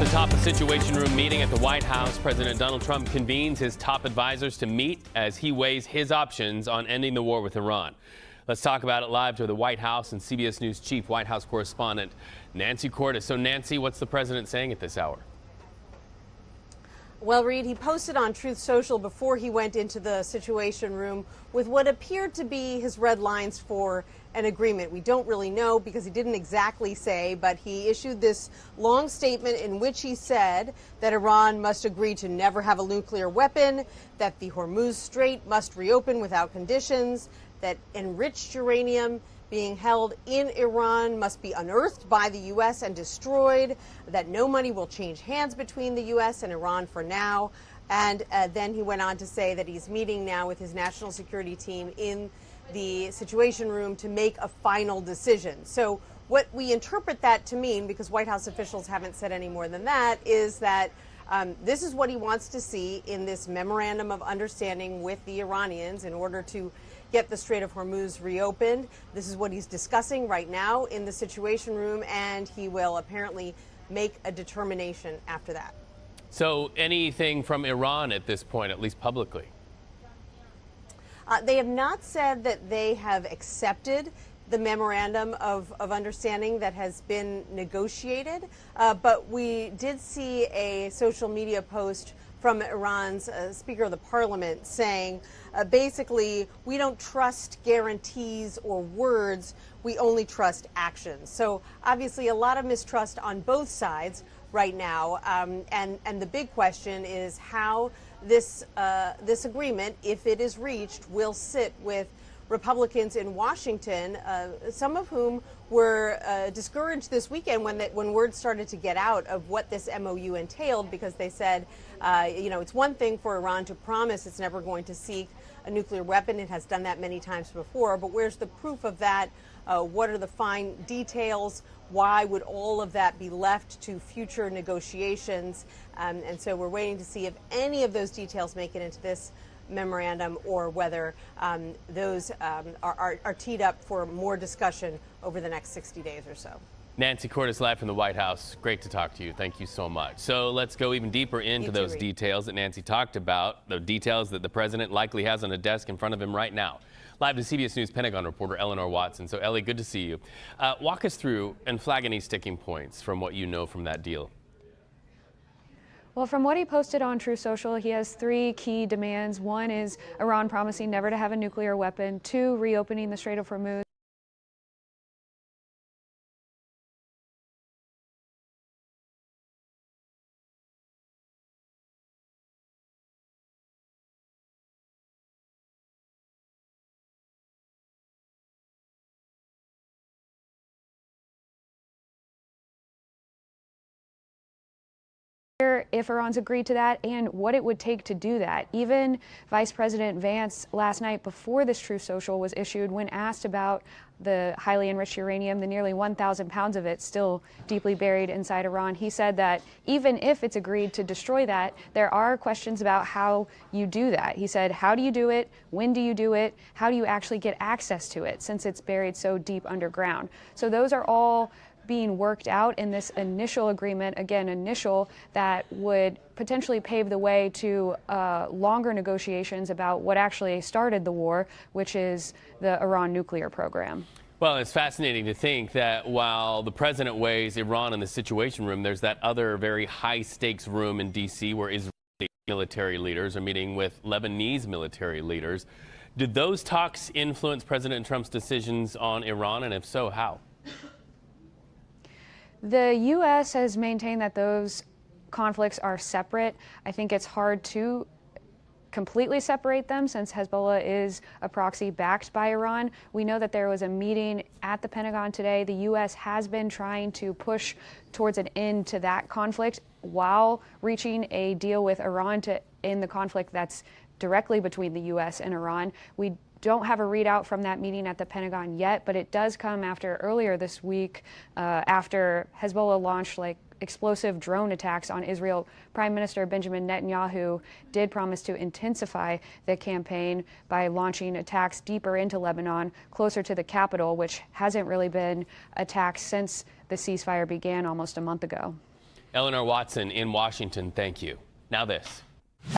the top of Situation Room meeting at the White House. President Donald Trump convenes his top advisors to meet as he weighs his options on ending the war with Iran. Let's talk about it live to the White House and CBS News chief White House correspondent Nancy Cordes. So, Nancy, what's the president saying at this hour? Well, Reed, he posted on Truth Social before he went into the Situation Room with what appeared to be his red lines for an agreement. We don't really know because he didn't exactly say, but he issued this long statement in which he said that Iran must agree to never have a nuclear weapon, that the Hormuz Strait must reopen without conditions, that enriched uranium being held in Iran must be unearthed by the U.S. and destroyed, that no money will change hands between the U.S. and Iran for now. And then he went on to say that he's meeting now with his national security team in the Situation Room to make a final decision. So what we interpret that to mean, because White House officials haven't said any more than that, is that this is what he wants to see in this memorandum of understanding with the Iranians in order to get the Strait of Hormuz reopened. This is what he's discussing right now in the Situation Room, and he will apparently make a determination after that. So anything from Iran at this point, at least publicly? They have not said that they have accepted the memorandum of understanding that has been negotiated, but we did see a social media post from Iran's Speaker of the Parliament saying, basically, we don't trust guarantees or words, we only trust actions. So obviously a lot of mistrust on both sides right now, and the big question is how this agreement, if it is reached, will sit with Republicans in Washington, some of whom were discouraged this weekend when word started to get out of what this MOU entailed, because they said, it's one thing for Iran to promise it's never going to seek a nuclear weapon. It has done that many times before, but where's the proof of that? What are the fine details? Why would all of that be left to future negotiations? And so we're waiting to see if any of those details make it into this memorandum or whether those are teed up for more discussion over the next 60 days or so. Nancy Cordes live from the White House. Great to talk to you. Thank you so much. So let's go even deeper into those details that Nancy talked about, the details that the president likely has on a desk in front of him right now. Live to CBS News Pentagon reporter Eleanor Watson. So, Ellie, good to see you. Walk us through and flag any sticking points from what you know from that deal. Well, from what he posted on Truth Social, he has three key demands. One is Iran promising never to have a nuclear weapon. Two, reopening the Strait of Hormuz. If Iran's agreed to that and what it would take to do that. Even Vice President Vance last night before this Truth Social was issued, when asked about the highly enriched uranium, the nearly 1,000 pounds of it still deeply buried inside Iran, he said that even if it's agreed to destroy that, there are questions about how you do that. He said, how do you do it? When do you do it? How do you actually get access to it since it's buried so deep underground? So those are all being worked out in this initial agreement, again, initial, that would potentially pave the way to longer negotiations about what actually started the war, which is the Iran nuclear program. Well, it's fascinating to think that while the president weighs Iran in the Situation Room, there's that other very high-stakes room in D.C. where Israeli military leaders are meeting with Lebanese military leaders. Did those talks influence President Trump's decisions on Iran, and if so, how? The U.S. has maintained that those conflicts are separate. I think it's hard to completely separate them since Hezbollah is a proxy backed by Iran. We know that there was a meeting at the Pentagon today. The U.S. has been trying to push towards an end to that conflict while reaching a deal with Iran to end the conflict that's directly between the U.S. and Iran. We don't have a readout from that meeting at the Pentagon yet, but it does come after earlier this week, after Hezbollah launched explosive drone attacks on Israel. Prime Minister Benjamin Netanyahu did promise to intensify the campaign by launching attacks deeper into Lebanon, closer to the capital, which hasn't really been attacked since the ceasefire began almost a month ago. Eleanor Watson in Washington, thank you. Now this.